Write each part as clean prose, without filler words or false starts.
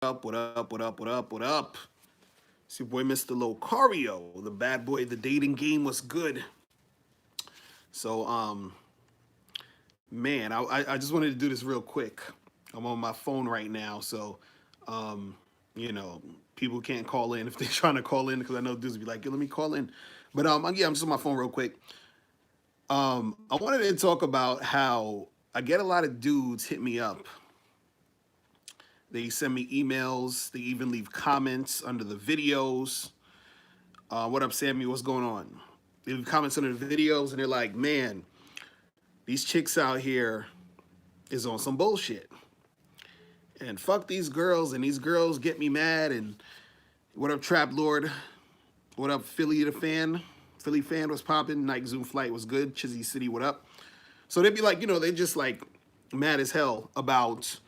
up? What up? What up? What up? What up? It's your boy, Mr. Locario, the bad boy. The dating game was good. So, man, I just wanted to do this real quick. I'm on my phone right now, so, um, you know, people can't call in if they're trying to call in because I know dudes be like, "Yo, let me call in." But yeah, I'm just on my phone real quick. I wanted to talk about how I get a lot of dudes hit me up. They send me emails. They even leave comments under the videos. What up, Sammy? What's going on? They leave comments under the videos, and they're like, "Man, these chicks out here is on some bullshit. And fuck these girls, and these girls get me mad. And what up, Trap Lord? What up, Philly the fan? Philly fan was popping. Night Zoom flight was good. Chizzy City, what up?" So they'd be like, they just like mad as hell about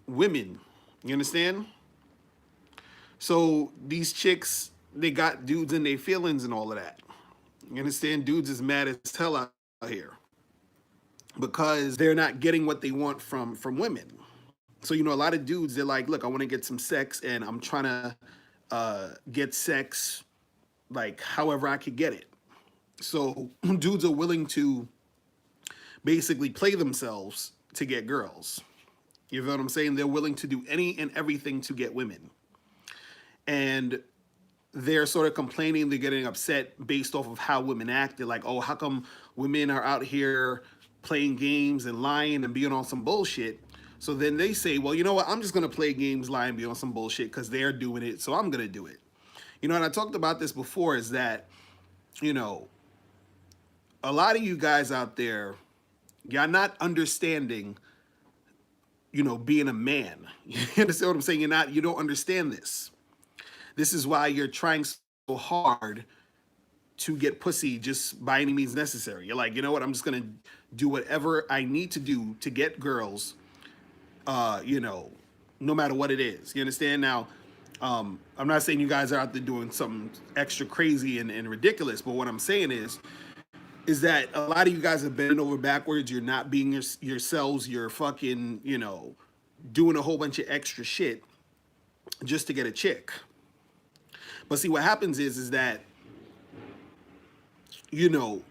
women. You understand? So these chicks, they got dudes in their feelings and all of that. You understand? Dudes is mad as hell out here because they're not getting what they want from women. So a lot of dudes, they're like, look, I want to get some sex, and I'm trying to get sex like however I could get it. So dudes are willing to basically play themselves to get girls. You know what I'm saying? They're willing to do any and everything to get women. And they're sort of complaining, they're getting upset based off of how women act. They're like, oh, how come women are out here playing games and lying and being on some bullshit? So then they say, well, you know what? I'm just going to play games, lie, and be on some bullshit because they're doing it, so I'm going to do it. And I talked about this before, is that, you know, a lot of you guys out there, you're not understanding, being a man. You understand what I'm saying? You don't understand this. This is why you're trying so hard to get pussy just by any means necessary. You're like, you know what? I'm just gonna do whatever I need to do to get girls, no matter what it is. You understand? Now, I'm not saying you guys are out there doing something extra crazy and ridiculous, but what I'm saying is that a lot of you guys are bending over backwards. You're not being yourselves. You're fucking, doing a whole bunch of extra shit just to get a chick. But see, what happens is that, you know,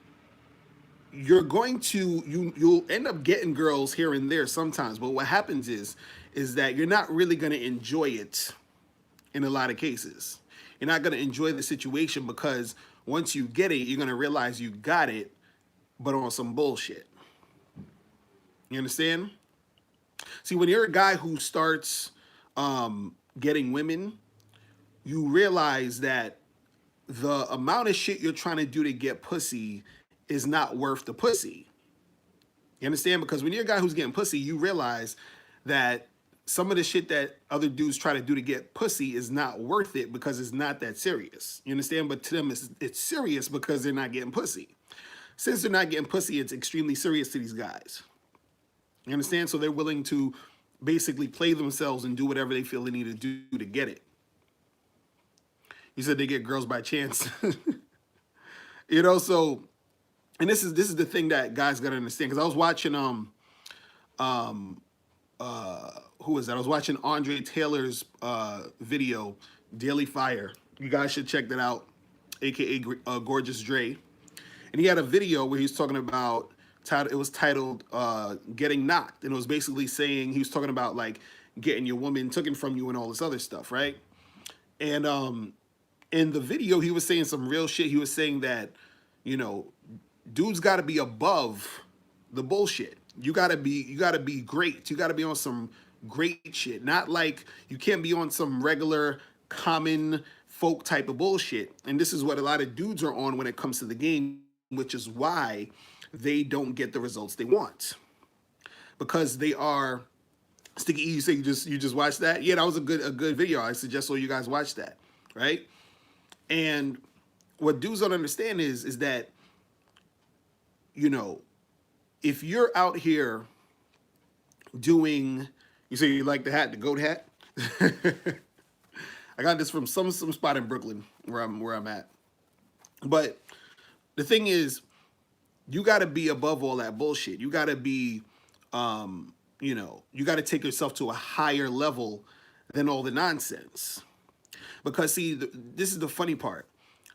you'll end up getting girls here and there sometimes. But what happens is that you're not really going to enjoy it in a lot of cases. You're not going to enjoy the situation because once you get it, you're going to realize you got it, but on some bullshit. You understand? See, when you're a guy who starts getting women, you realize that the amount of shit you're trying to do to get pussy is not worth the pussy. You understand? Because when you're a guy who's getting pussy, you realize that some of the shit that other dudes try to do to get pussy is not worth it because it's not that serious. You understand? But to them, it's serious because they're not getting pussy. Since they're not getting pussy, it's extremely serious to these guys. You understand? So they're willing to basically play themselves and do whatever they feel they need to do to get it. You said they get girls by chance. So, and this is the thing that guys gotta understand. Because I was watching who was that? I was watching Andre Taylor's video, Daily Fire. You guys should check that out, aka Gorgeous Dre. And he had a video where he was talking about, it was titled Getting Knocked. And it was basically saying, he was talking about like getting your woman taken from you and all this other stuff, right? And in the video, he was saying some real shit. He was saying that, dudes got to be above the bullshit. You gotta be great. You gotta be on some great shit. Not like you can't be on some regular common folk type of bullshit. And this is what a lot of dudes are on when it comes to the game, which is why they don't get the results they want. Because they are Sticky E, you say you just watched that? Yeah, that was a good video. I suggest all you guys watch that, right? And what dudes don't understand is that, if you're out here doing, you say you like the hat, the goat hat. I got this from some spot in Brooklyn where I'm at. But the thing is, you got to be above all that bullshit. You got to be, you got to take yourself to a higher level than all the nonsense. Because see, this is the funny part.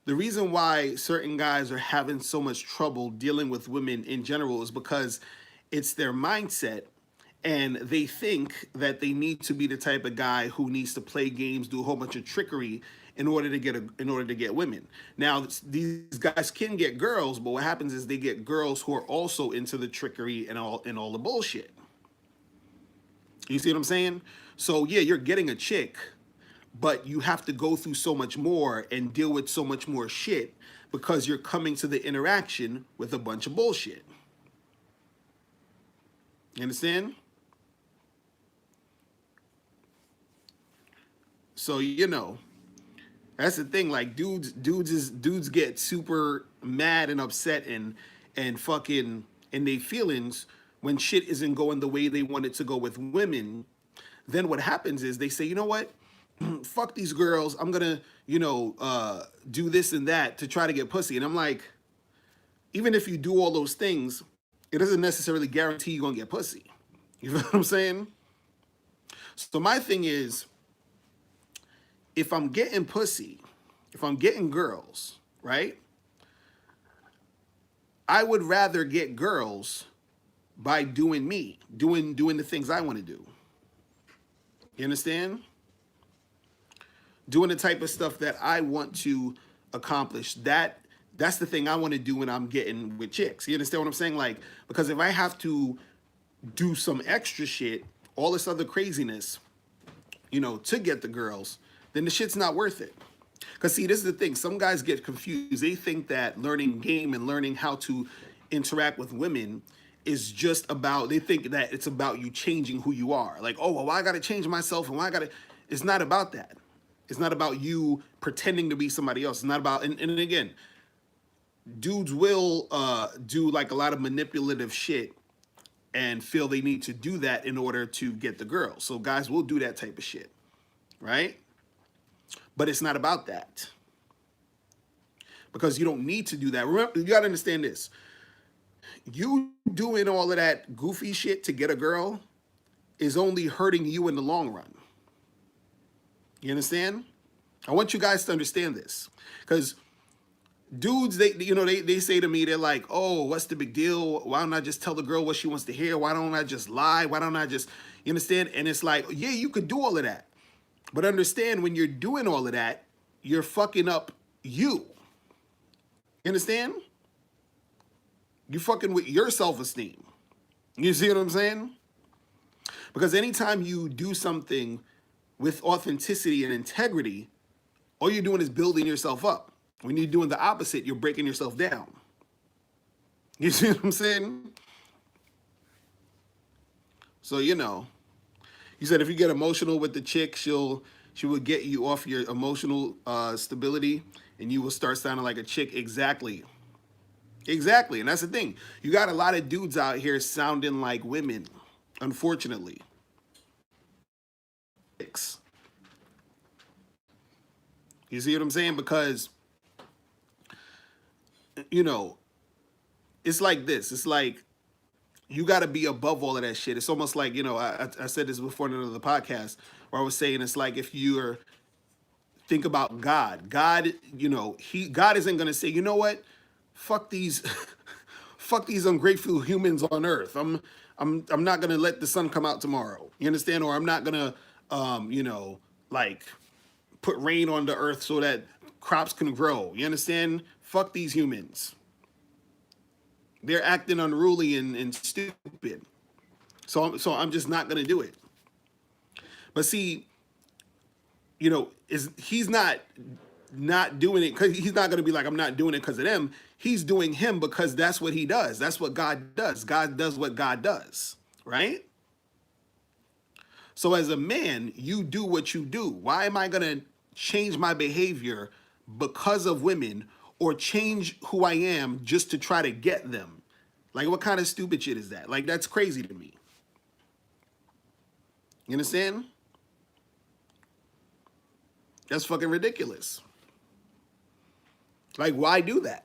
The reason why certain guys are having so much trouble dealing with women in general is because it's their mindset, and they think that they need to be the type of guy who needs to play games, do a whole bunch of trickery in order to get women. Now these guys can get girls, but what happens is they get girls who are also into the trickery and all the bullshit. You see what I'm saying? So yeah, you're getting a chick, but you have to go through so much more and deal with so much more shit because you're coming to the interaction with a bunch of bullshit. You understand? So that's the thing. Like dudes get super mad and upset and fucking in their feelings when shit isn't going the way they want it to go with women. Then what happens is they say, you know what? Fuck these girls. I'm gonna, do this and that to try to get pussy. And I'm like, even if you do all those things, it doesn't necessarily guarantee you're gonna get pussy. You know what I'm saying? So my thing is, if I'm getting pussy, if I'm getting girls, right? I would rather get girls by doing me, doing the things I want to do. You understand? Doing the type of stuff that I want to accomplish. That's the thing I want to do when I'm getting with chicks. You understand what I'm saying? Like, because if I have to do some extra shit, all this other craziness, to get the girls, then the shit's not worth it. Because see, this is the thing. Some guys get confused. They think that learning game and learning how to interact with women is just about, they think that it's about you changing who you are. Like, oh, well, I got to change myself and why I got to, it's not about that. It's not about you pretending to be somebody else. It's not about, and again, dudes will do like a lot of manipulative shit and feel they need to do that in order to get the girl. So guys will do that type of shit, right? But it's not about that. Because you don't need to do that. Remember, you gotta understand this. You doing all of that goofy shit to get a girl is only hurting you in the long run. You understand? I want you guys to understand this. Because dudes, they say to me, they're like, oh, what's the big deal? Why don't I just tell the girl what she wants to hear? Why don't I just lie? Why don't I just, you understand? And it's like, yeah, you could do all of that. But understand, when you're doing all of that, you're fucking up you. You understand? You're fucking with your self-esteem. You see what I'm saying? Because anytime you do something with authenticity and integrity, all you're doing is building yourself up. When you're doing the opposite, you're breaking yourself down. You see what I'm saying? So, you said if you get emotional with the chick, she will get you off your emotional stability, and you will start sounding like a chick. Exactly. Exactly. And that's the thing. You got a lot of dudes out here sounding like women, unfortunately. You see what I'm saying? Because, it's like this. It's like, you got to be above all of that shit. It's almost like, I said this before in another podcast where I was saying it's like if you're, think about God. God, God isn't going to say, you know what? Fuck these, fuck these ungrateful humans on earth. I'm not going to let the sun come out tomorrow. You understand? Or I'm not going to, like put rain on the earth so that crops can grow. You understand? Fuck these humans. They're acting unruly and stupid. So I'm just not going to do it. But see, he's not doing it because he's not going to be like, I'm not doing it because of them. He's doing him because that's what he does. That's what God does. God does what God does, right? So as a man, you do what you do. Why am I going to change my behavior because of women or change who I am just to try to get them? Like, what kind of stupid shit is that? Like, that's crazy to me. You understand? That's fucking ridiculous. Like, why do that?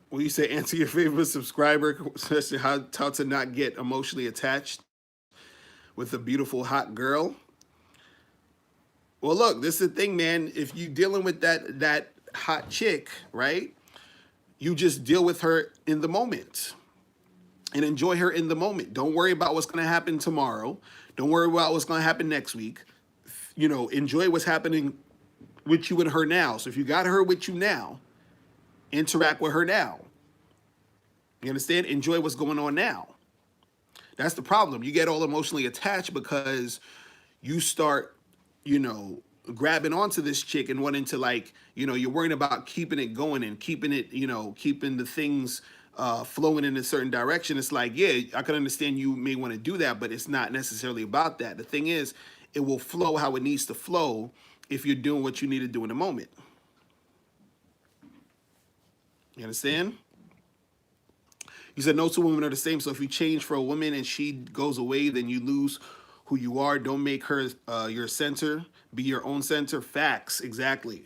When you say answer your favorite subscriber, especially how to not get emotionally attached with a beautiful hot girl. Well, look, this is the thing, man. If you dealing with that hot chick, right? You just deal with her in the moment and enjoy her in the moment. Don't worry about what's going to happen tomorrow. Don't worry about what's going to happen next week. You know, enjoy what's happening with you and her now. So if you got her with you now, interact with her now. You understand? Enjoy what's going on now. That's the problem. You get all emotionally attached because you start, you know, grabbing onto this chick and wanting to, like, you know, you're worrying about keeping it going and keeping it, you know, keeping the things flowing in a certain direction. It's like, yeah, I can understand you may want to do that, but it's not necessarily about that. The thing is, it will flow how it needs to flow if you're doing what you need to do in the moment. You understand? You said no two women are the same. So if you change for a woman and she goes away, then you lose who you are. Don't make her your center. Be your own center. Facts. Exactly.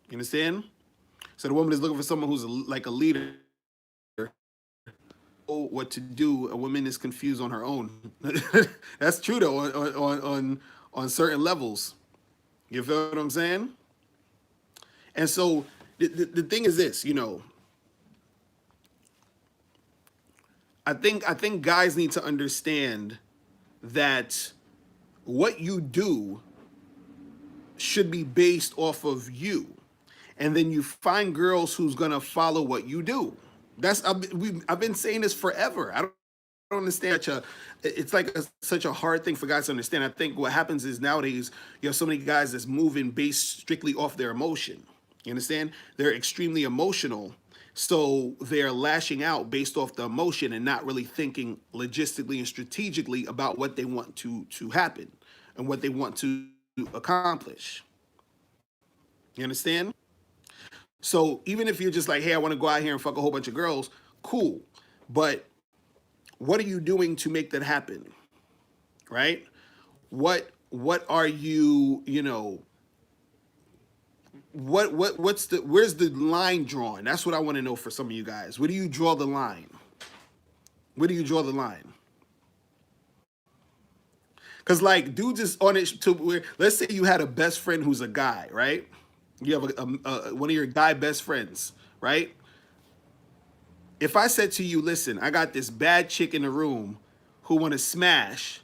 You understand? So the woman is looking for someone who's like a leader. Oh, what to do? A woman is confused on her own. That's true though. On certain levels. You feel what I'm saying? And so the thing is this, you know, I think guys need to understand that what you do should be based off of you, and then you find girls who's gonna follow what you do. I've been saying this forever. I don't understand it's like such a hard thing for guys to understand. I think what happens is nowadays you have so many guys that's moving based strictly off their emotion. You understand? They're extremely emotional, so they're lashing out based off the emotion and not really thinking logistically and strategically about what they want to happen and what they want to accomplish. You understand? So even if you're just like, hey, I want to go out here and fuck a whole bunch of girls, cool. But what are you doing to make that happen? Right? What are you, you know, what's the where's the line drawn? That's what I want to know for some of you guys. Where do you draw the line? Where do you draw the line? Because like dudes is on it to where, let's say you had a best friend who's a guy, right? You have one of your guy best friends, right? If I said to you, listen, I got this bad chick in the room who want to smash,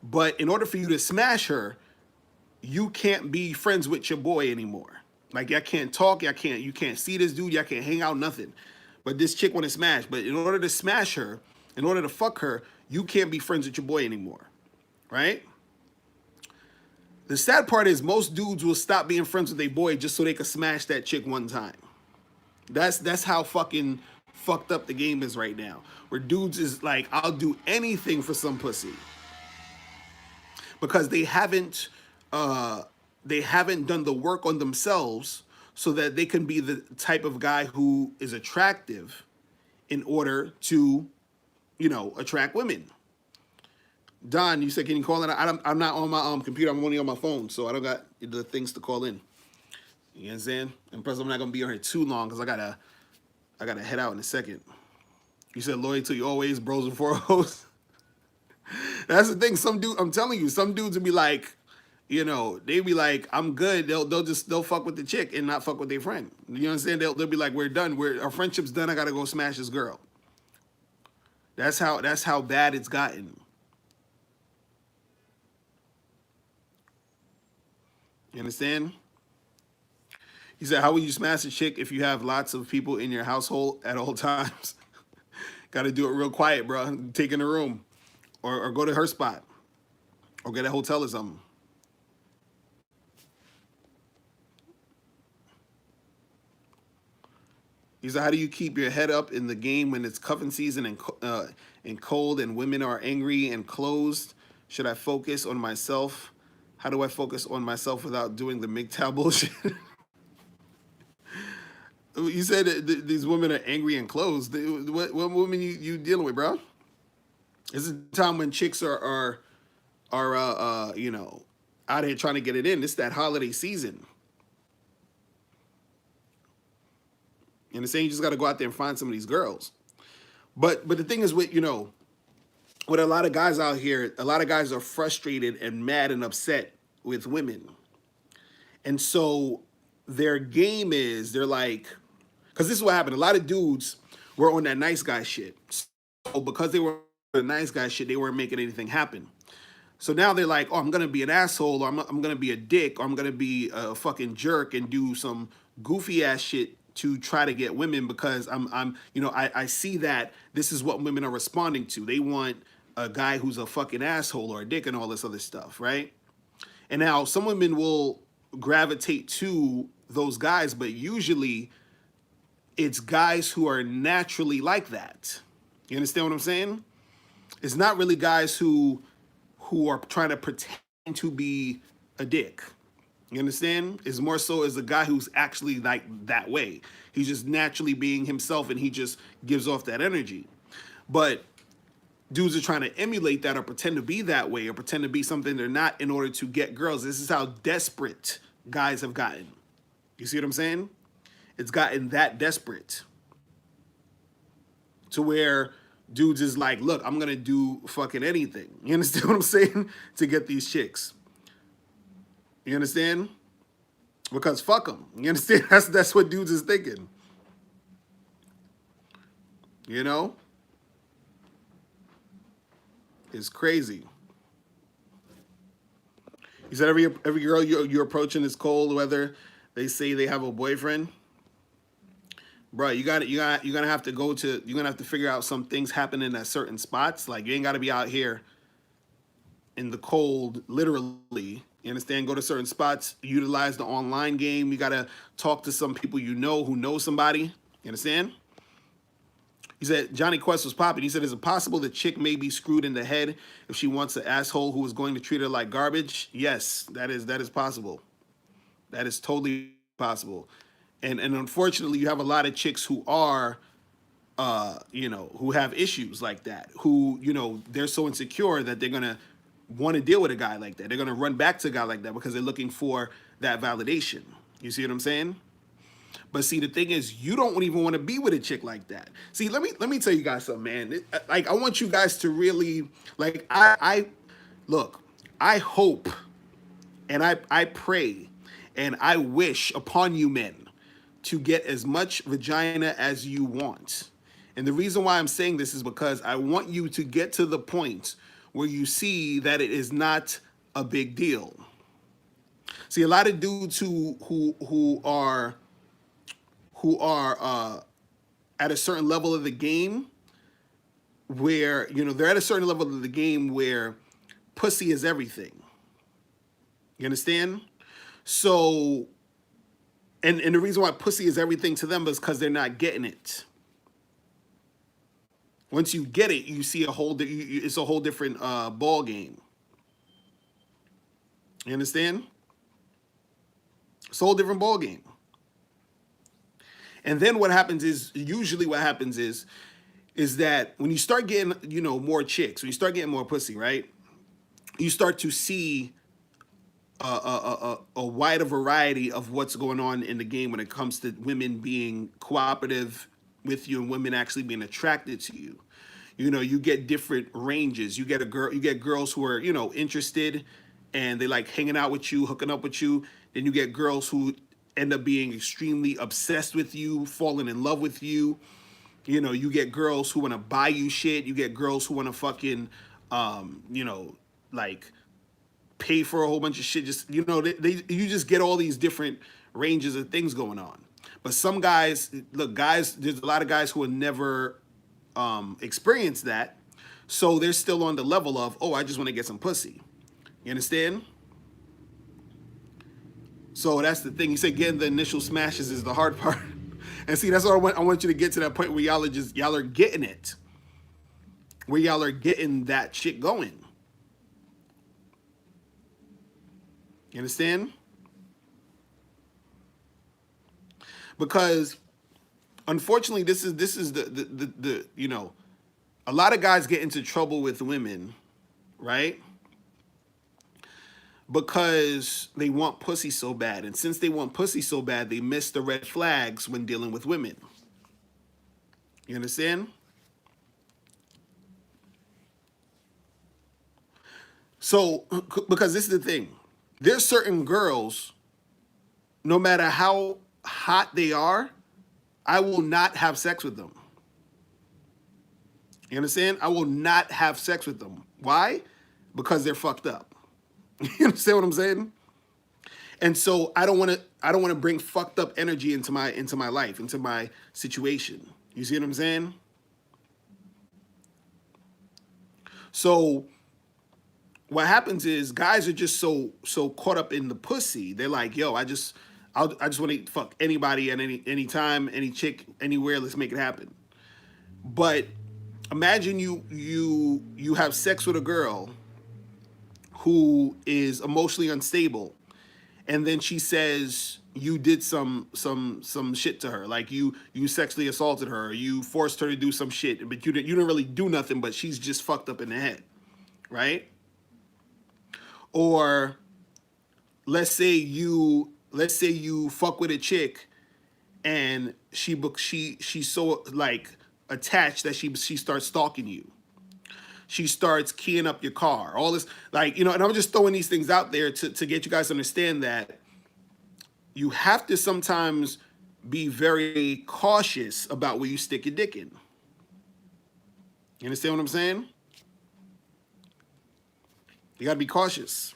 but in order for you to smash her, you can't be friends with your boy anymore. Like y'all can't talk, you can't see this dude, y'all can't hang out, nothing. But this chick want to smash. But in order to smash her, in order to fuck her, you can't be friends with your boy anymore, right? The sad part is most dudes will stop being friends with their boy just so they can smash that chick one time. That's how fucking fucked up the game is right now. Where dudes is like, I'll do anything for some pussy because they haven't done the work on themselves so that they can be the type of guy who is attractive in order to, you know, attract women. Don, you said, can you call in? I'm not on my computer. I'm only on my phone, so I don't got the things to call in. You know what I'm saying? And plus, I'm not gonna be on here too long because I gotta head out in a second. You said loyal to you always, bros and four hoes. That's the thing. I'm telling you, some dudes will be like, you know, they be like, I'm good. They'll fuck with the chick and not fuck with their friend. You know what I'm saying? They'll be like, we're done. Our friendship's done. I gotta go smash this girl. That's how bad it's gotten. You understand? He said, how will you smash a chick if you have lots of people in your household at all times? Got to do it real quiet, bro. Take in a room. Or go to her spot. Or get a hotel or something. He said, how do you keep your head up in the game when it's cuffing season and cold and women are angry and closed? Should I focus on myself? How do I focus on myself without doing the MGTOW bullshit? You said that these women are angry and closed. What women you dealing with, bro? This is a time when chicks are you know, out here trying to get it in. It's that holiday season. You understand? You just got to go out there and find some of these girls. But the thing is with, with a lot of guys out here, a lot of guys are frustrated and mad and upset with women. And so their game is, they're like, because this is what happened. A lot of dudes were on that nice guy shit. So because they were on the nice guy shit, they weren't making anything happen. So now they're like, oh, I'm going to be an asshole, or I'm going to be a dick, or I'm going to be a fucking jerk and do some goofy ass shit to try to get women because I see that this is what women are responding to. They want a guy who's a fucking asshole or a dick and all this other stuff, right? And now some women will gravitate to those guys, but usually it's guys who are naturally like that. You understand what I'm saying? It's not really guys who are trying to pretend to be a dick. You understand? It's more so as a guy who's actually like that way. He's just naturally being himself and he just gives off that energy. But dudes are trying to emulate that or pretend to be that way or pretend to be something they're not in order to get girls. This is how desperate guys have gotten. You see what I'm saying? It's gotten that desperate to where dudes is like, look, I'm going to do fucking anything. You understand what I'm saying? To get these chicks. You understand? Because fuck them. You understand? That's what dudes is thinking. You know? It's crazy. You said every girl you're approaching is cold, whether they say they have a boyfriend. Bro, you're gonna have to you're gonna have to figure out some things happening at certain spots. Like you ain't gotta be out here in the cold, literally. You understand? Go to certain spots, utilize the online game. You gotta talk to some people you know who know somebody. You understand? He said Johnny Quest was popping. He said, is it possible the chick may be screwed in the head if she wants an asshole who is going to treat her like garbage? Yes, that is possible. That is totally possible. And unfortunately, you have a lot of chicks who are, who have issues like that, who, they're so insecure that they're going to want to deal with a guy like that. They're going to run back to a guy like that because they're looking for that validation. You see what I'm saying? But see, the thing is, you don't even want to be with a chick like that. See, let me tell you guys something, man. I want you guys to really, I look, I hope and I pray and I wish upon you men to get as much vagina as you want. And the reason why I'm saying this is because I want you to get to the point where you see that it is not a big deal. See, a lot of dudes who are at a certain level of the game where, they're at a certain level of the game where pussy is everything. You understand? So, and the reason why pussy is everything to them is because they're not getting it. Once you get it, you see it's a whole different ball game. You understand? It's a whole different ball game. And then usually what happens is that when you start getting, more chicks, when you start getting more pussy, right? You start to see a wider variety of what's going on in the game when it comes to women being cooperative with you and women actually being attracted to you. You get different ranges. You get girls who are, interested and they like hanging out with you, hooking up with you. Then you get girls who end up being extremely obsessed with you, falling in love with you. You get girls who want to buy you shit. You get girls who want to fucking, like pay for a whole bunch of shit. Just, you just get all these different ranges of things going on. But some guys, there's a lot of guys who have never experienced that. So they're still on the level of, oh, I just want to get some pussy. You understand? So that's the thing. You say getting the initial smashes is the hard part. And see, that's what I want you to get to that point where y'all are getting it. Where y'all are getting that shit going. You understand? Because unfortunately, this is the a lot of guys get into trouble with women, right? Because they want pussy so bad. And since they want pussy so bad, they miss the red flags when dealing with women. You understand? So, because this is the thing, there's certain girls, no matter how hot they are, I will not have sex with them. You understand? I will not have sex with them. Why? Because they're fucked up. You understand what I'm saying? And so I don't want to bring fucked up energy into my life, into my situation. You see what I'm saying? So what happens is guys are just so caught up in the pussy. They're like, yo, I just want to fuck anybody at any time, any chick, anywhere. Let's make it happen. But imagine you have sex with a girl who is emotionally unstable, and then she says you did some shit to her, like you sexually assaulted her, or you forced her to do some shit, but you didn't really do nothing, but she's just fucked up in the head, right? Or let's say you fuck with a chick and she's so like attached that she starts stalking you. She starts keying up your car. All this, like, and I'm just throwing these things out there to get you guys to understand that you have to sometimes be very cautious about where you stick your dick in. You understand what I'm saying? You got to be cautious.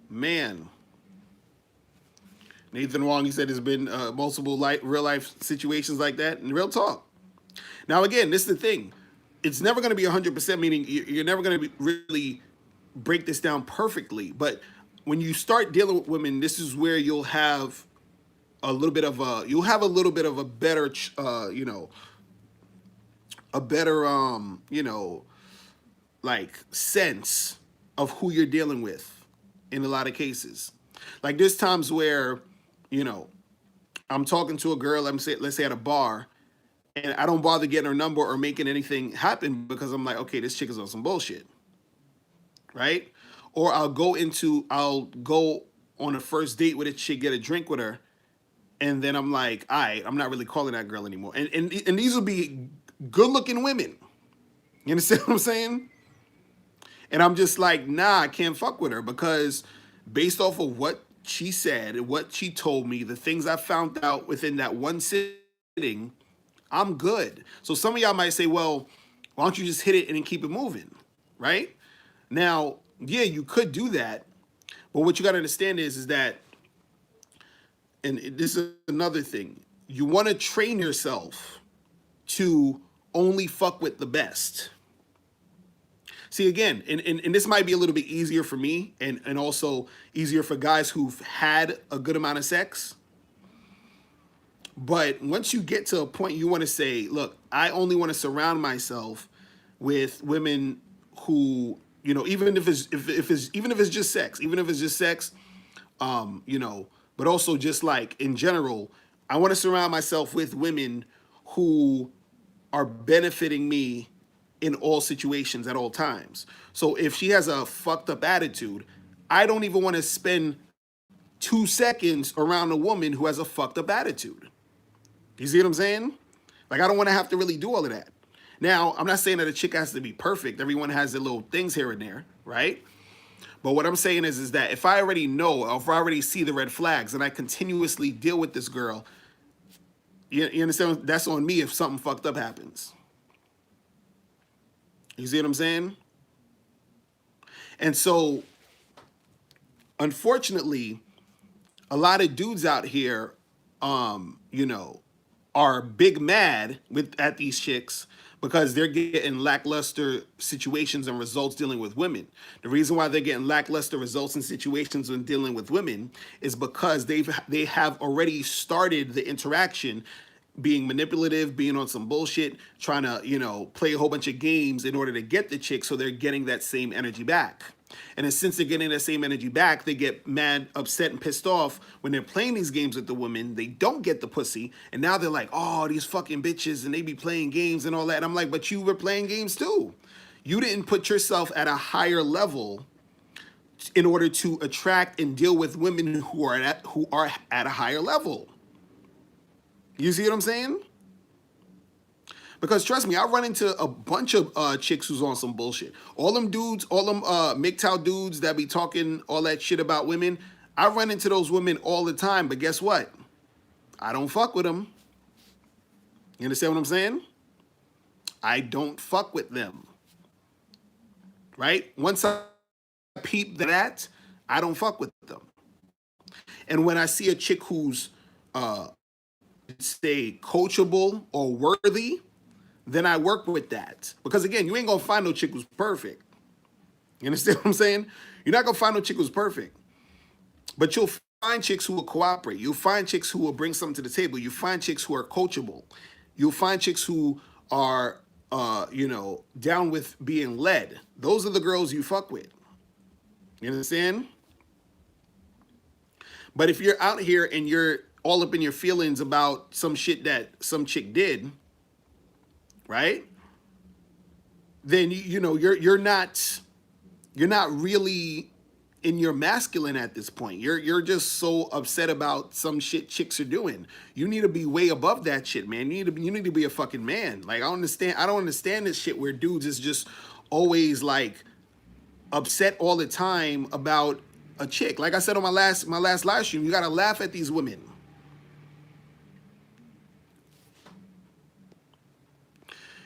Man. Nathan Wong, he said there's been multiple real life situations like that, and real talk. Now, again, this is the thing. It's never going to be 100%, meaning you're never going to really break this down perfectly. But when you start dealing with women, this is where you'll have a little bit of a better, a better, like sense of who you're dealing with in a lot of cases. Like there's times where, I'm talking to a girl, let's say at a bar, and I don't bother getting her number or making anything happen because I'm like, okay, this chick is on some bullshit, right? Or I'll go on a first date with a chick, get a drink with her, and then I'm like, all right, I'm not really calling that girl anymore. And these will be good looking women. You understand what I'm saying? And I'm just like, nah, I can't fuck with her because based off of what she said and what she told me, the things I found out within that one sitting, I'm good. So some of y'all might say, well, why don't you just hit it and then keep it moving, right? Now, yeah, you could do that. But what you got to understand is that, and this is another thing, you want to train yourself to only fuck with the best. See, again, and this might be a little bit easier for me and also easier for guys who've had a good amount of sex. But once you get to a point, you want to say, look, I only want to surround myself with women who, even if it's just sex, but also just like in general, I want to surround myself with women who are benefiting me in all situations at all times. So if she has a fucked up attitude, I don't even want to spend 2 seconds around a woman who has a fucked up attitude. You see what I'm saying? Like, I don't want to have to really do all of that. Now, I'm not saying that a chick has to be perfect. Everyone has their little things here and there, right? But what I'm saying is that if I already know, or if I already see the red flags and I continuously deal with this girl, you understand? That's on me if something fucked up happens. You see what I'm saying? And so, unfortunately, a lot of dudes out here, are big mad at these chicks because they're getting lackluster situations and results dealing with women. The reason why they're getting lackluster results and situations when dealing with women is because they have already started the interaction being manipulative, being on some bullshit, trying to, play a whole bunch of games in order to get the chick so they're getting that same energy back. And then since they're getting that same energy back, they get mad, upset, and pissed off when they're playing these games with the women. They don't get the pussy. And now they're like, oh, these fucking bitches, and they be playing games and all that. And I'm like, but you were playing games too. You didn't put yourself at a higher level in order to attract and deal with women who are at a higher level. You see what I'm saying? Because trust me, I run into a bunch of chicks who's on some bullshit. All them dudes, all them MGTOW dudes that be talking all that shit about women, I run into those women all the time. But guess what? I don't fuck with them. You understand what I'm saying? I don't fuck with them. Right? Once I peep that, I don't fuck with them. And when I see a chick who's say coachable or worthy, then I work with that. Because again, you ain't gonna find no chick who's perfect. You understand what I'm saying? You're not gonna find no chick who's perfect. But you'll find chicks who will cooperate. You'll find chicks who will bring something to the table. You find chicks who are coachable. You'll find chicks who are down with being led. Those are the girls you fuck with. You understand? But if you're out here and you're all up in your feelings about some shit that some chick did, right? Then you're not really in your masculine at this point. You're just so upset about some shit chicks are doing. You need to be way above that shit, man. You need to be a fucking man. Like I don't understand this shit where dudes is just always like upset all the time about a chick. Like I said on my last live stream, you gotta laugh at these women.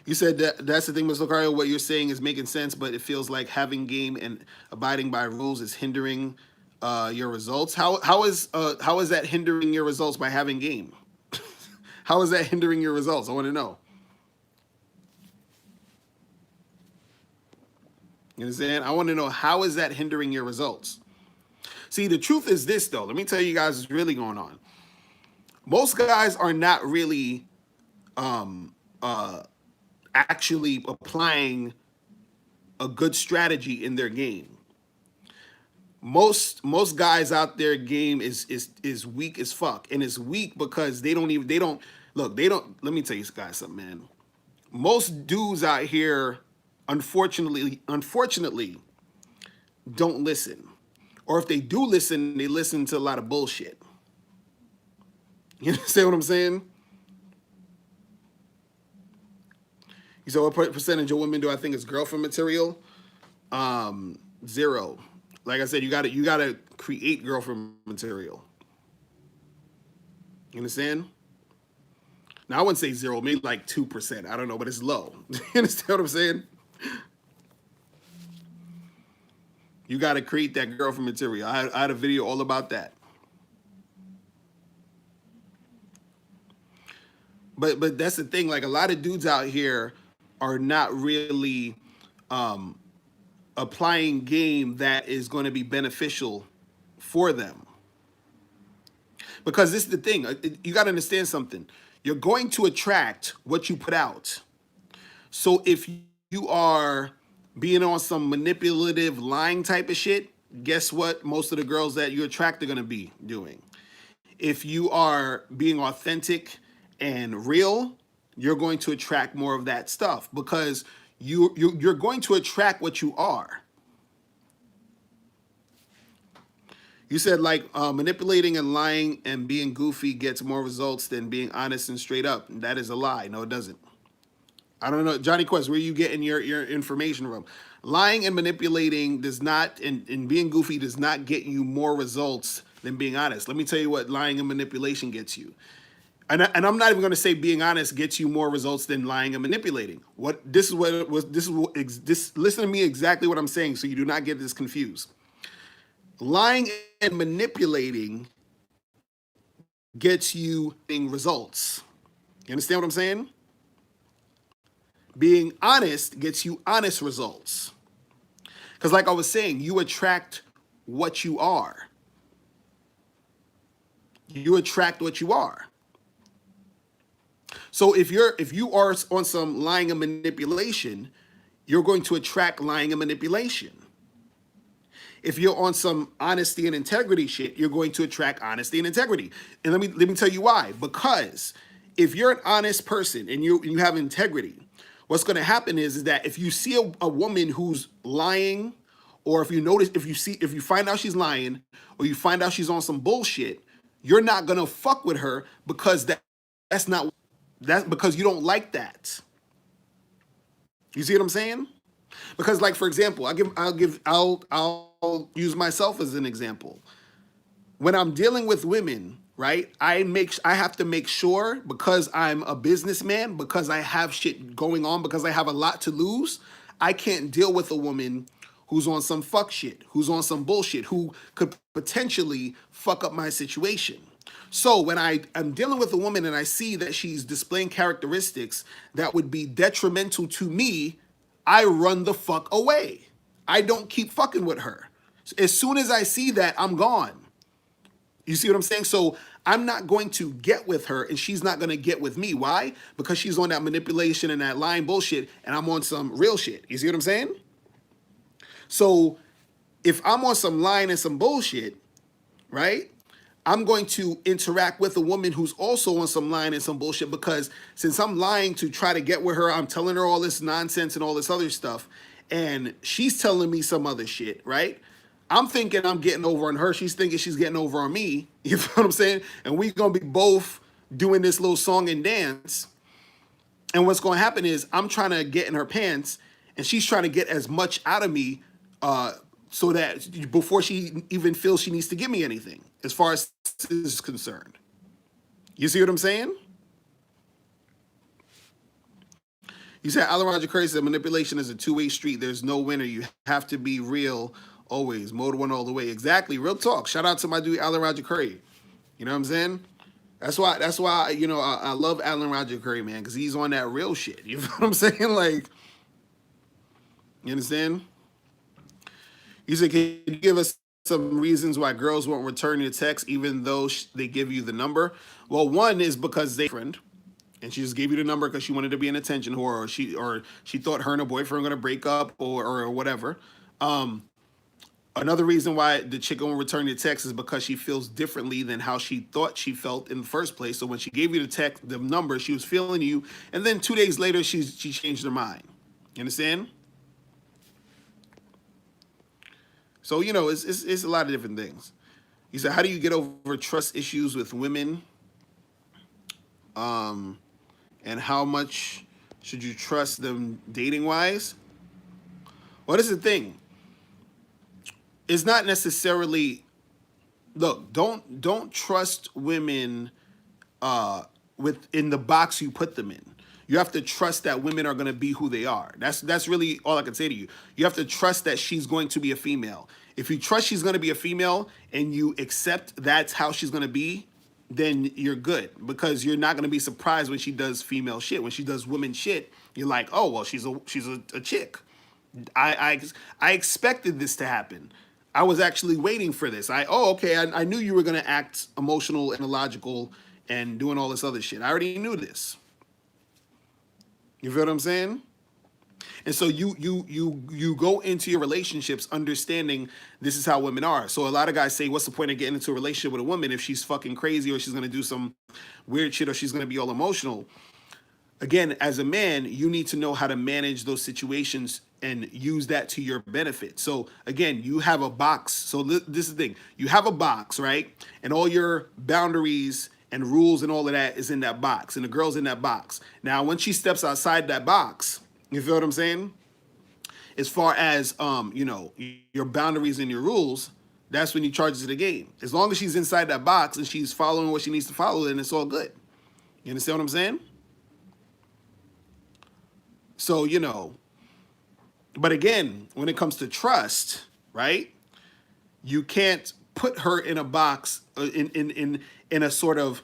You said that's the thing, Mr. Lucario. What you're saying is making sense, but it feels like having game and abiding by rules is hindering your results. How is that hindering your results by having game? How is that hindering your results? I want to know. You understand? I want to know, how is that hindering your results? See, the truth is this, though. Let me tell you guys what's really going on. Most guys are not really actually applying a good strategy in their game. Most guys out there game is weak as fuck, and it's weak because let me tell you guys something, man. Most dudes out here unfortunately don't listen, or if they do listen, they listen to a lot of bullshit. You understand what I'm saying? You said, what percentage of women do I think is girlfriend material? 0. Like I said, you gotta create girlfriend material. You understand? Now I wouldn't say 0, maybe like 2%. I don't know, but it's low. You understand what I'm saying? You gotta create that girlfriend material. I had a video all about that. But that's the thing. Like a lot of dudes out here are not really applying game that is going to be beneficial for them. Because this is the thing. You got to understand something. You're going to attract what you put out. So if you are being on some manipulative, lying type of shit, guess what most of the girls that you attract are going to be doing? If you are being authentic and real, you're going to attract more of that stuff because you're going to attract what you are. You said like manipulating and lying and being goofy gets more results than being honest and straight up. That is a lie. No, it doesn't. I don't know, Johnny Quest, where are you getting your information from? Lying and manipulating does not, and being goofy does not get you more results than being honest. Let me tell you what lying and manipulation gets you. And I'm not even going to say being honest gets you more results than lying and manipulating. Listen to me exactly what I'm saying so you do not get this confused. Lying and manipulating gets you results. You understand what I'm saying? Being honest gets you honest results. Because like I was saying, you attract what you are. You attract what you are. So if you are on some lying and manipulation, you're going to attract lying and manipulation. If you're on some honesty and integrity shit, you're going to attract honesty and integrity. And let me tell you why. Because if you're an honest person and you have integrity, what's going to happen is that if you see a woman who's lying or if you notice, if you find out she's lying, or you find out she's on some bullshit, you're not gonna fuck with her because that's not that's because you don't like that. You see what I'm saying? Because, like, for example, I'll use myself as an example. When I'm dealing with women, right? I have to make sure, because I'm a businessman, because I have shit going on, because I have a lot to lose, I can't deal with a woman who's on some fuck shit, who's on some bullshit, who could potentially fuck up my situation. So when I'm dealing with a woman and I see that she's displaying characteristics that would be detrimental to me, I run the fuck away. I don't keep fucking with her. As soon as I see that, I'm gone. You see what I'm saying? So I'm not going to get with her and she's not going to get with me. Why? Because she's on that manipulation and that lying bullshit and I'm on some real shit. You see what I'm saying? So if I'm on some lying and some bullshit, right? I'm going to interact with a woman who's also on some lying and some bullshit, because since I'm lying to try to get with her, I'm telling her all this nonsense and all this other stuff, and she's telling me some other shit, right? I'm thinking I'm getting over on her. She's thinking she's getting over on me. You know what I'm saying? And we're going to be both doing this little song and dance. And what's going to happen is I'm trying to get in her pants and she's trying to get as much out of me so that before she even feels she needs to give me anything, as far as this is concerned. You see what I'm saying? You said Alan Roger Curry said manipulation is a two-way street. There's no winner. You have to be real always. Mode one all the way. Exactly. Real talk. Shout out to my dude Alan Roger Curry. You know what I'm saying? That's why you know I love Alan Roger Curry, man, because he's on that real shit. You know what I'm saying? Like, you understand? You said, can you give us some reasons why girls won't return your text even though they give you the number? Well, one is because they friend, and she just gave you the number because she wanted to be an attention whore, or she thought her and her boyfriend were gonna break up, or whatever. Another reason why the chick won't return your text is because she feels differently than how she thought she felt in the first place. So when she gave you the number, she was feeling you, and then 2 days later, she changed her mind. You understand? So, you know, it's a lot of different things. You said, how do you get over trust issues with women? And how much should you trust them dating wise? Well, this is the thing. It's not necessarily, look, don't trust women within the box you put them in. You have to trust that women are going to be who they are. That's really all I can say to you. You have to trust that she's going to be a female. If you trust she's going to be a female and you accept that's how she's going to be, then you're good, because you're not going to be surprised when she does female shit. When she does women shit, you're like, oh, well, she's a chick. I expected this to happen. I was actually waiting for this. Okay, I knew you were going to act emotional and illogical and doing all this other shit. I already knew this. You feel what I'm saying? And so you go into your relationships understanding this is how women are. So a lot of guys say, what's the point of getting into a relationship with a woman if she's fucking crazy, or she's going to do some weird shit, or she's going to be all emotional? Again, as a man, you need to know how to manage those situations and use that to your benefit. So again, you have a box. So this is the thing. You have a box, right? And all your boundaries and rules and all of that is in that box. And the girl's in that box. Now, when she steps outside that box, you feel what I'm saying? As far as, you know, your boundaries and your rules, that's when you charge her to the game. As long as she's inside that box and she's following what she needs to follow, then it's all good. You understand what I'm saying? So, you know, but again, when it comes to trust, right? You can't put her in a box, in a sort of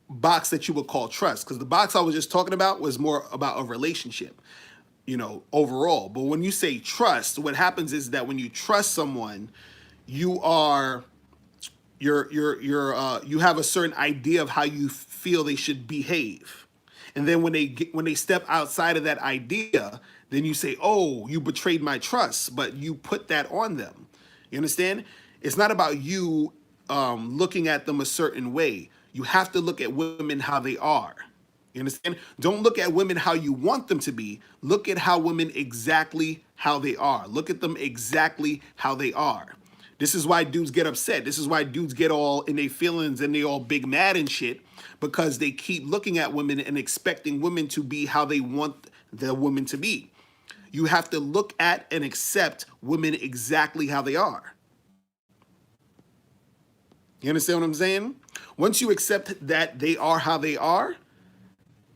box that you would call trust, because the box I was just talking about was more about a relationship, you know, overall. But when you say trust, what happens is that when you trust someone, you have a certain idea of how you feel they should behave. And then when they step outside of that idea, then you say, oh, you betrayed my trust, but you put that on them. You understand? It's not about you looking at them a certain way. You have to look at women how they are. You understand? Don't look at women how you want them to be. Look at how women exactly how they are. Look at them exactly how they are. This is why dudes get upset. This is why dudes get all in their feelings and they all big mad and shit, because they keep looking at women and expecting women to be how they want the women to be. You have to look at and accept women exactly how they are. You understand what I'm saying? Once you accept that they are how they are,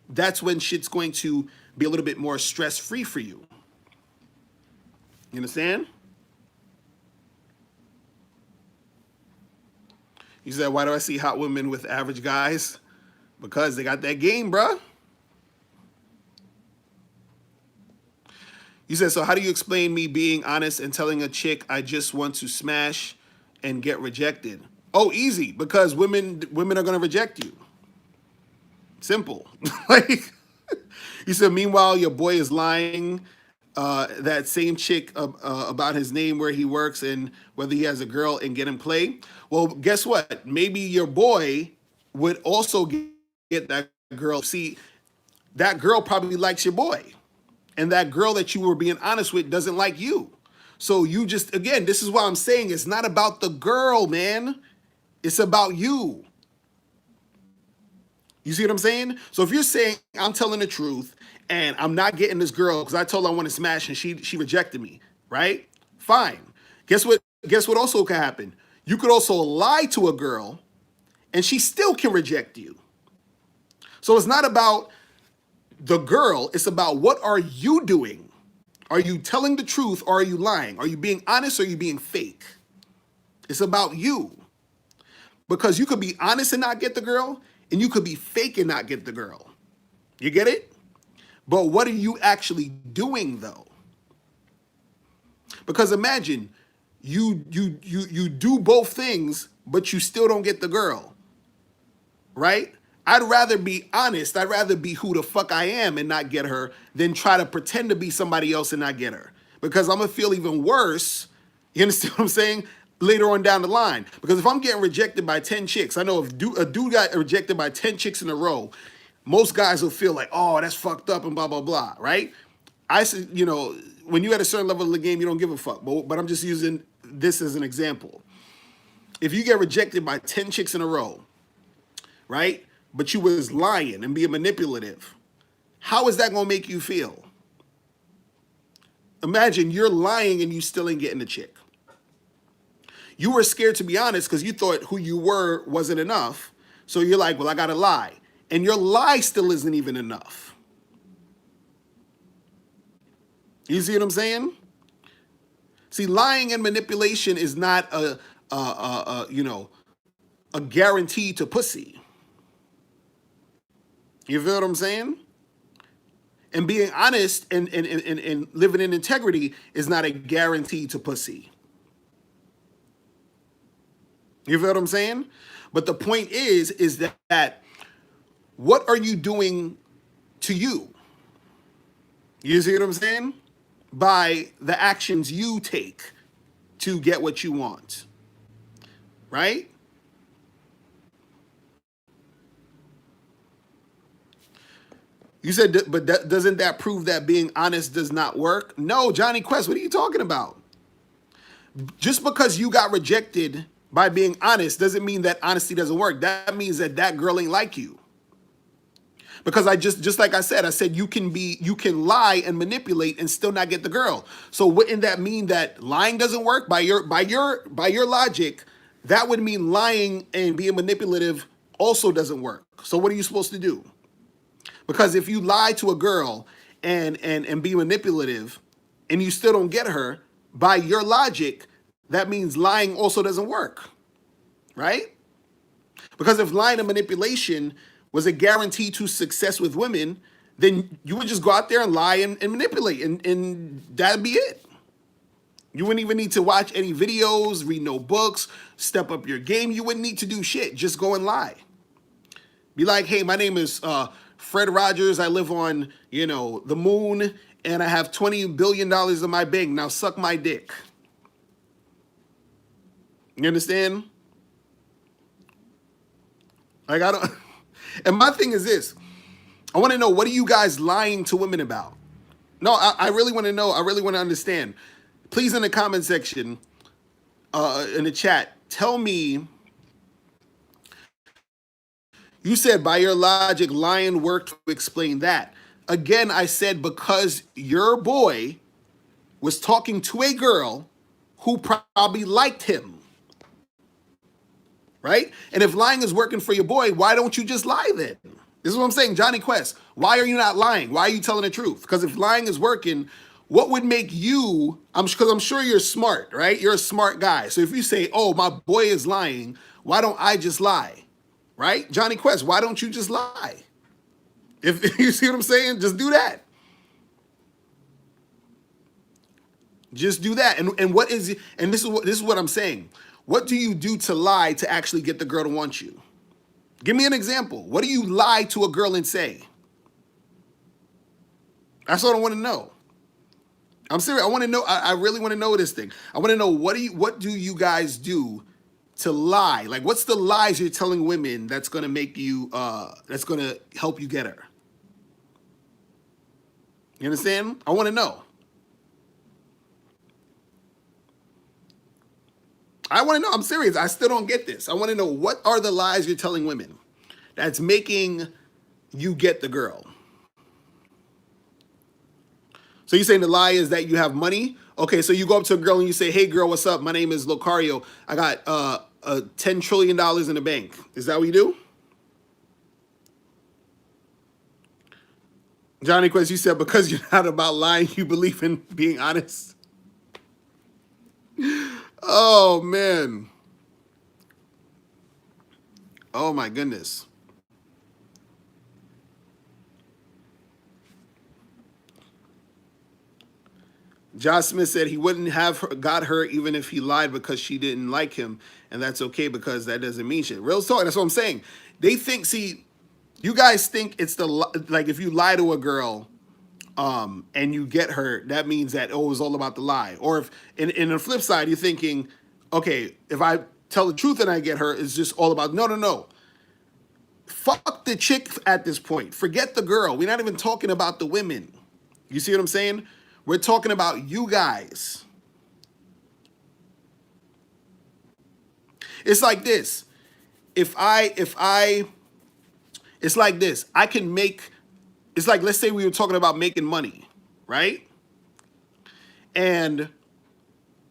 that's when shit's going to be a little bit more stress-free for you. You understand? You said, why do I see hot women with average guys? Because they got that game, bruh. You said, so how do you explain me being honest and telling a chick I just want to smash and get rejected? Oh, easy, because women are gonna reject you. Simple. Like, you said, meanwhile, your boy is lying that same chick about his name, where he works, and whether he has a girl, and get him play. Well, guess what? Maybe your boy would also get that girl. See, that girl probably likes your boy. And that girl that you were being honest with doesn't like you. So you just, again, this is why I'm saying it's not about the girl, man. It's about you. You see what I'm saying? So if you're saying I'm telling the truth and I'm not getting this girl because I told her I want to smash and she rejected me, right? Fine. Guess what? Guess what also can happen? You could also lie to a girl and she still can reject you. So it's not about the girl, it's about what are you doing? Are you telling the truth or are you lying? Are you being honest or are you being fake? It's about you. Because you could be honest and not get the girl, and you could be fake and not get the girl. You get it? But what are you actually doing though? Because imagine you do both things, but you still don't get the girl. Right? I'd rather be honest. I'd rather be who the fuck I am and not get her than try to pretend to be somebody else and not get her. Because I'm going to feel even worse. You understand what I'm saying? Later on down the line. Because if I'm getting rejected by 10 chicks, I know if a dude got rejected by 10 chicks in a row, most guys will feel like, oh, that's fucked up and blah, blah, blah. Right? I said, you know, when you're at a certain level of the game, you don't give a fuck. But I'm just using this as an example. If you get rejected by 10 chicks in a row, right? But you was lying and being manipulative, how is that going to make you feel? Imagine you're lying and you still ain't getting the chick. You were scared to be honest because you thought who you were wasn't enough. So you're like, well, I got to lie. And your lie still isn't even enough. You see what I'm saying? See, lying and manipulation is not a guarantee to pussy. You feel what I'm saying? And being honest and living in integrity is not a guarantee to pussy. You feel what I'm saying? But the point is that what are you doing to you? You see what I'm saying? By the actions you take to get what you want. Right? You said, but doesn't that prove that being honest does not work? No, Johnny Quest, what are you talking about? Just because you got rejected by being honest doesn't mean that honesty doesn't work. That means that girl ain't like you. Because I just like I said you can lie and manipulate and still not get the girl. So wouldn't that mean that lying doesn't work? By your logic, that would mean lying and being manipulative also doesn't work. So what are you supposed to do? Because if you lie to a girl and be manipulative and you still don't get her, by your logic, that means lying also doesn't work, right? Because if lying and manipulation was a guarantee to success with women, then you would just go out there and lie and manipulate, and that'd be it. You wouldn't even need to watch any videos, read no books, step up your game. You wouldn't need to do shit. Just go and lie. Be like, hey, my name is Fred Rogers. I live on, the moon, and I have $20 billion in my bank. Now suck my dick. You understand? Like, I don't. And my thing is this. I want to know, what are you guys lying to women about? No, I really want to know. I really want to understand. Please, in the comment section, in the chat, tell me. You said by your logic, lying worked to explain that. Again, I said because your boy was talking to a girl who probably liked him, right? And if lying is working for your boy, why don't you just lie then? This is what I'm saying, Johnny Quest. Why are you not lying? Why are you telling the truth? Because if lying is working, what would make you? Because I'm sure you're smart, right? You're a smart guy. So if you say, "Oh, my boy is lying," why don't I just lie, right? Johnny Quest, why don't you just lie? If you see what I'm saying, just do that. Just do that. And what is it? And this is what I'm saying. What do you do to lie to actually get the girl to want you? Give me an example. What do you lie to a girl and say? That's what I want to know. I'm serious. I want to know. I really want to know this thing. I want to know what do you guys do to lie? Like, what's the lies you're telling women that's gonna make you that's gonna help you get her? You understand? I want to know. I want to know. I'm serious. I still don't get this. I want to know what are the lies you're telling women that's making you get the girl. So you're saying the lie is that you have money? Okay, so you go up to a girl and you say, "Hey, girl, what's up? My name is Locario. I got $10 trillion in the bank." Is that what you do? Johnny Quest, you said because you're not about lying, you believe in being honest. Oh, man. Oh, my goodness. Josh Smith said he wouldn't have got her even if he lied because she didn't like him, and that's okay because that doesn't mean shit. Real talk. That's what I'm saying. They think. See, you guys think it's like if you lie to a girl, and you get her, that means that it was all about the lie. Or if in the flip side, you're thinking, okay, if I tell the truth and I get her, it's just all about no, no, no. Fuck the chick at this point. Forget the girl. We're not even talking about the women. You see what I'm saying? We're talking about you guys. It's like this. It's like this. I can make, it's like, let's say we were talking about making money, right? And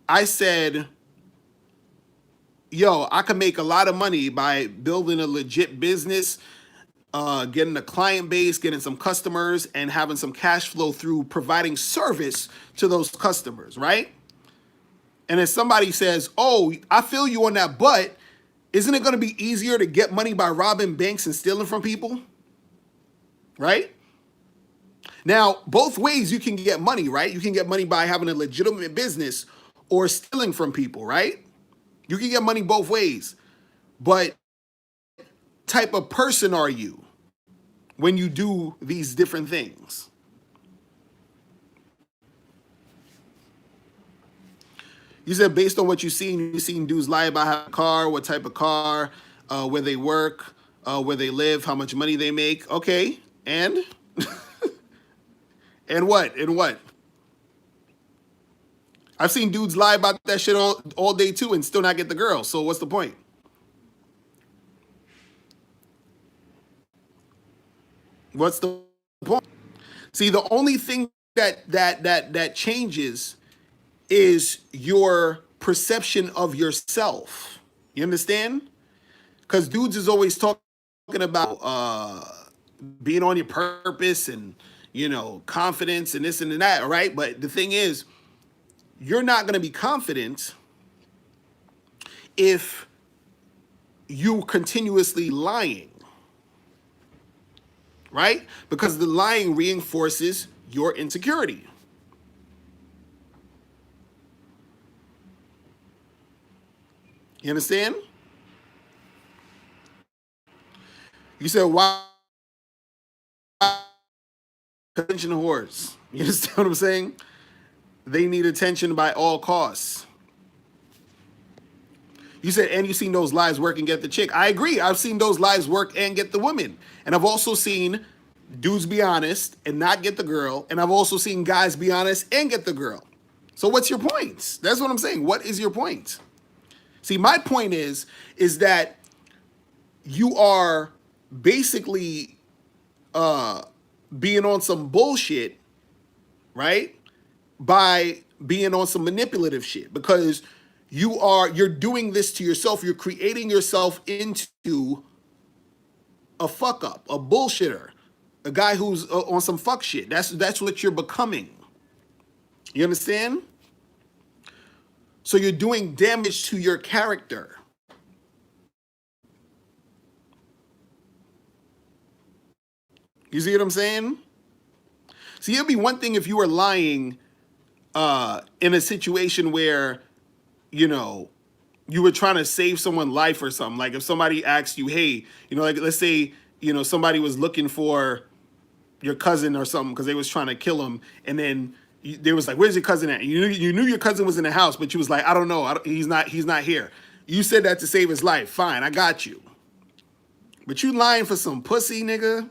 I said, yo, I can make a lot of money by building a legit business, getting a client base, getting some customers, and having some cash flow through providing service to those customers, right? And if somebody says, oh, I feel you on that, but isn't it going to be easier to get money by robbing banks and stealing from people? Right? Now, both ways you can get money, right? You can get money by having a legitimate business or stealing from people, right? You can get money both ways. But type of person are you when you do these different things? You said based on what you've seen dudes lie about how a car, what type of car, where they work, where they live, how much money they make. Okay, and and what? And what? I've seen dudes lie about that shit all day too and still not get the girl. So what's the point? What's the point? See, the only thing that changes is your perception of yourself. You understand? Because dudes is always talking about being on your purpose and confidence and this and that, right? But the thing is, you're not going to be confident if you continuously lying, right? Because the lying reinforces your insecurity. You understand? You said, why attention whores? You understand what I'm saying? They need attention by all costs. You said, and you've seen those lies work and get the chick. I agree. I've seen those lies work and get the women. And I've also seen dudes be honest and not get the girl, and I've also seen guys be honest and get the girl. So what's your point? That's what I'm saying. What is your point? See, my point is that you are basically being on some bullshit, right? By being on some manipulative shit, because you're doing this to yourself. You're creating yourself into a fuck up, a bullshitter, a guy who's on some fuck shit. That's what you're becoming. You understand? So you're doing damage to your character. You see what I'm saying? See, it'd be one thing if you were lying in a situation where, you know, you were trying to save someone's life or something. Like if somebody asked you, hey, you know, like let's say, you know, somebody was looking for your cousin or something because they was trying to kill him, and then they was like, where's your cousin at? You knew your cousin was in the house, but you was like, I don't know, he's not here. You said that to save his life. Fine, I got you. But you lying for some pussy, nigga?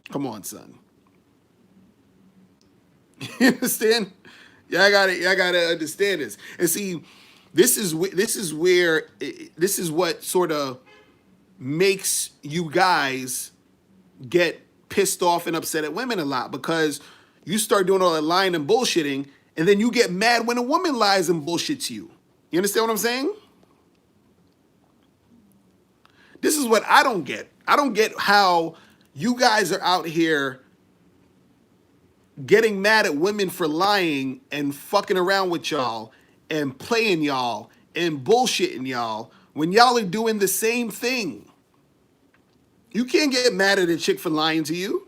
Come on, son. You understand? Y'all gotta understand this. And see, this is what sort of makes you guys get pissed off and upset at women a lot, because you start doing all that lying and bullshitting, and then you get mad when a woman lies and bullshits you. You understand what I'm saying? This is what I don't get. I don't get how you guys are out here getting mad at women for lying and fucking around with y'all and playing y'all and bullshitting y'all when y'all are doing the same thing. You can't get mad at a chick for lying to you.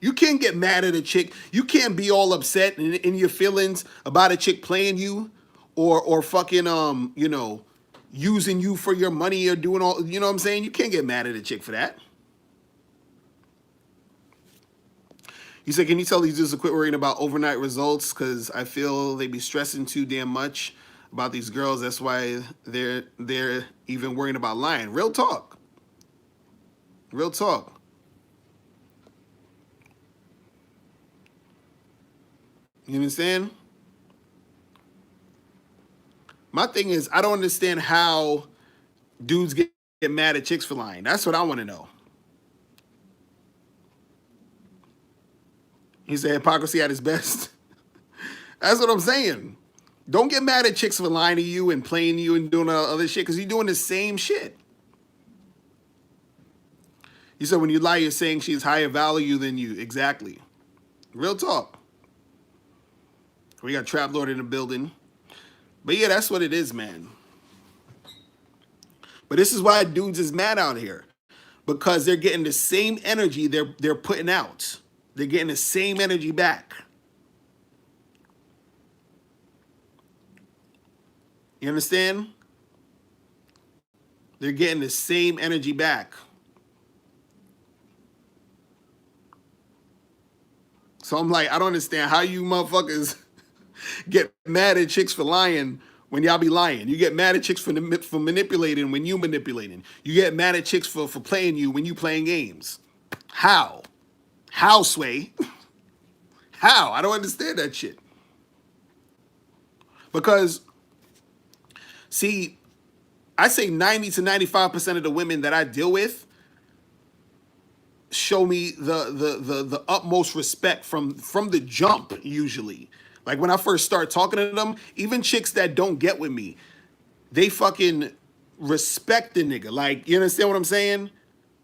You can't get mad at a chick. You can't be all upset in your feelings about a chick playing you or fucking you know, using you for your money or doing all, you know what I'm saying? You can't get mad at a chick for that. You said, can you tell these dudes to quit worrying about overnight results? Because I feel they be stressing too damn much about these girls. That's why they're even worrying about lying. Real talk. Real talk. You understand? My thing is, I don't understand how dudes get mad at chicks for lying. That's what I want to know. He said hypocrisy at its best. That's what I'm saying. Don't get mad at chicks for lying to you and playing you and doing other shit, because you're doing the same shit. You said when you lie, you're saying she's higher value than you. Exactly. Real talk. We got Trap Lord in the building. But yeah, that's what it is, man. But this is why dudes is mad out here. Because they're getting the same energy they're putting out. They're getting the same energy back. You understand? They're getting the same energy back. So I'm like, I don't understand how you motherfuckers get mad at chicks for lying when y'all be lying. You get mad at chicks for manipulating when you manipulating. You get mad at chicks for playing you when you playing games. How? How, Sway? How? I don't understand that shit. Because, see, I say 90 to 95% of the women that I deal with show me the utmost respect from the jump, usually. Like when I first start talking to them, even chicks that don't get with me, they fucking respect the nigga. Like, you understand what I'm saying?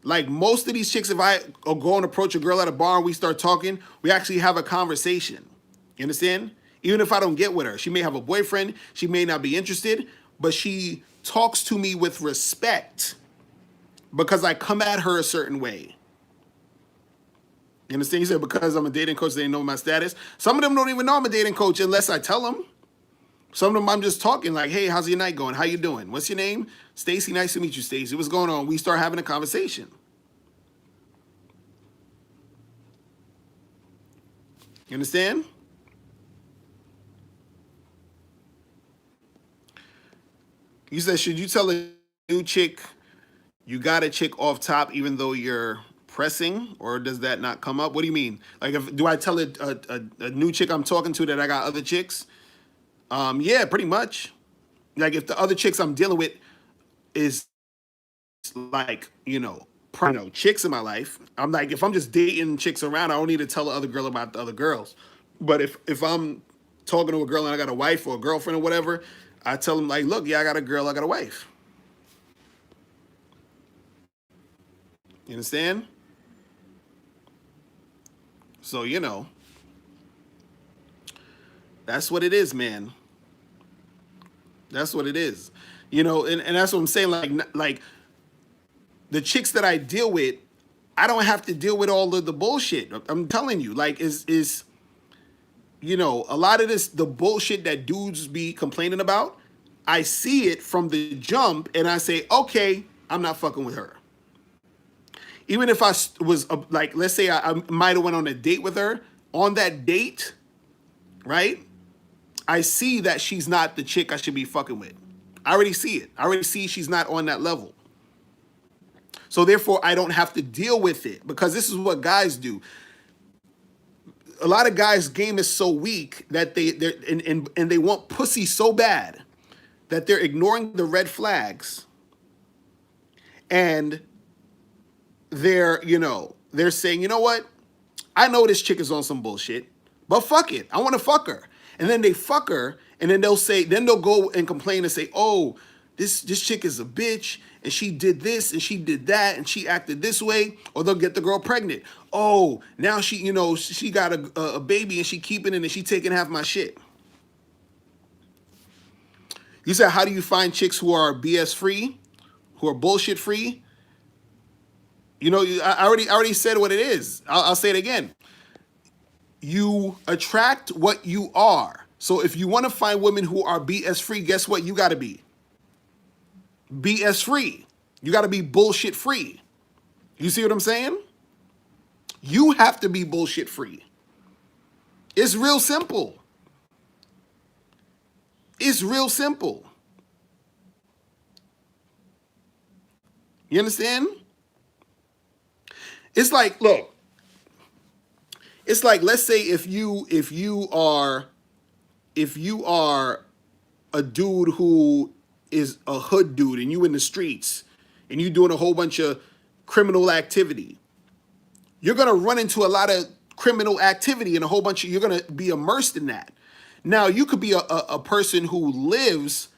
Like most of these chicks, if I go and approach a girl at a bar and we start talking, we actually have a conversation. You understand? Even if I don't get with her, she may have a boyfriend, she may not be interested, but she talks to me with respect because I come at her a certain way. You understand? He said, because I'm a dating coach, they know my status. Some of them don't even know I'm a dating coach unless I tell them. Some of them I'm just talking like, hey, how's your night going? How you doing? What's your name? Stacy, nice to meet you, Stacy. What's going on? We start having a conversation. You understand? You said, should you tell a new chick You got a chick off top even though you're pressing, or does that not come up? What do you mean? Like, if do I tell a new chick I'm talking to that I got other chicks? Yeah, pretty much. Like, if the other chicks I'm dealing with is like, chicks in my life, I'm like, if I'm just dating chicks around, I don't need to tell the other girl about the other girls. But if I'm talking to a girl and I got a wife or a girlfriend or whatever, I tell them like, look, yeah, I got a girl, I got a wife. You understand? So that's what it is, man. That's what it is. And that's what I'm saying. Like the chicks that I deal with, I don't have to deal with all of the bullshit. I'm telling you, like, is a lot of this, the bullshit that dudes be complaining about, I see it from the jump and I say, okay, I'm not fucking with her. Even if I was like, let's say I might have went on a date with her. On that date, right? I see that she's not the chick I should be fucking with. I already see it. I already see she's not on that level. So therefore, I don't have to deal with it, because this is what guys do. A lot of guys' game is so weak that and they want pussy so bad that they're ignoring the red flags, and they're saying, you know what? I know this chick is on some bullshit, but fuck it. I want to fuck her. And then they fuck her, and then they'll go and complain and say, oh, this chick is a bitch, and she did this, and she did that, and she acted this way, or they'll get the girl pregnant. Oh, now she got a baby, and she keeping it, and she taking half my shit. You said, how do you find chicks who are BS free, who are bullshit free? I already said what it is. I'll say it again. You attract what you are. So if you want to find women who are BS free, guess what? You got to be BS free. You got to be bullshit free. You see what I'm saying? You have to be bullshit free. It's real simple. It's real simple. You understand? It's like, look, it's like, let's say if you are a dude who is a hood dude and you in the streets and you doing a whole bunch of criminal activity, you're gonna run into a lot of criminal activity and you're gonna be immersed in that. Now you could be a person who lives,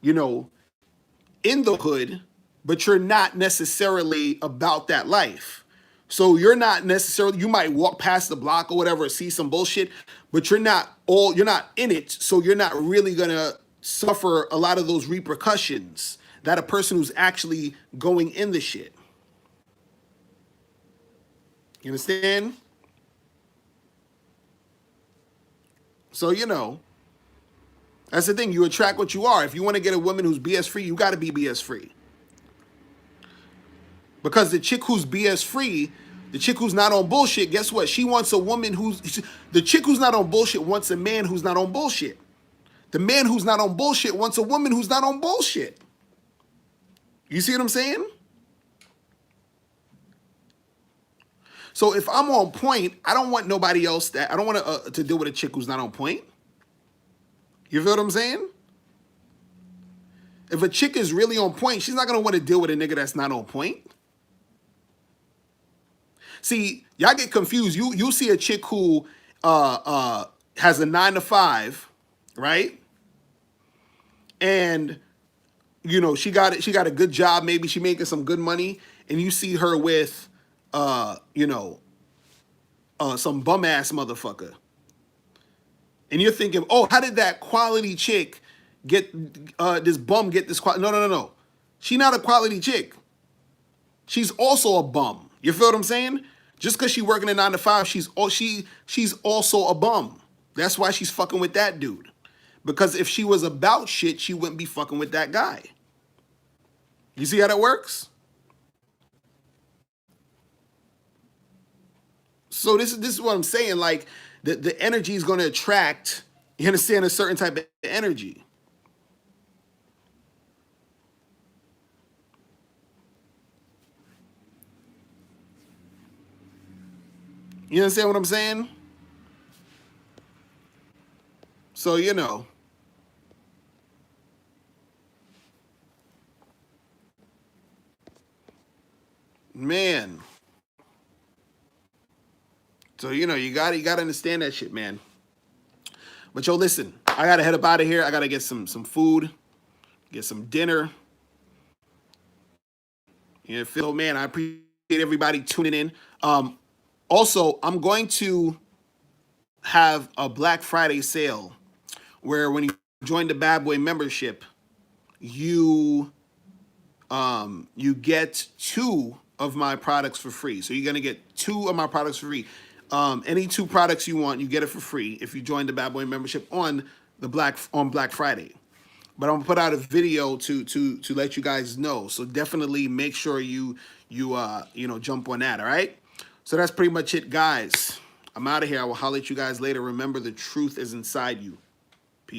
in the hood, but you're not necessarily about that life. So you're not necessarily, you might walk past the block or whatever, see some bullshit, but you're not in it. So you're not really gonna suffer a lot of those repercussions that a person who's actually going in the shit. You understand? So, that's the thing. You attract what you are. If you want to get a woman who's BS free, you got to be BS free. Because the chick who's BS free, the chick who's not on bullshit, guess what? She wants a woman the chick who's not on bullshit wants a man who's not on bullshit. The man who's not on bullshit wants a woman who's not on bullshit. You see what I'm saying? So if I'm on point, I don't want nobody else I don't want to deal with a chick who's not on point. You feel what I'm saying? If a chick is really on point, she's not going to want to deal with a nigga that's not on point. See, y'all get confused. You see a chick who has a 9 to 5, right? And she got a good job. Maybe she making some good money, and you see her with some bum ass motherfucker, and you're thinking, oh, how did that quality chick get this bum get this quality? No. She not a quality chick. She's also a bum. You feel what I'm saying? Just because she's working a 9 to 5, she's also a bum. That's why she's fucking with that dude. Because if she was about shit, she wouldn't be fucking with that guy. You see how that works? So this is what I'm saying. Like, the energy is going to attract, you understand, a certain type of energy. You understand what I'm saying? So, man. So, you gotta understand that shit, man. But yo, listen, I gotta head up out of here. I gotta get some food, get some dinner. So man, I appreciate everybody tuning in. Also, I'm going to have a Black Friday sale where when you join the Bad Boy membership, you you get two of my products for free. So you're gonna get two of my products for free. Any two products you want, you get it for free if you join the Bad Boy membership on Black Friday. But I'm gonna put out a video to let you guys know. So definitely make sure you jump on that. All right. So that's pretty much it, guys. I'm out of here. I will holler at you guys later. Remember, the truth is inside you.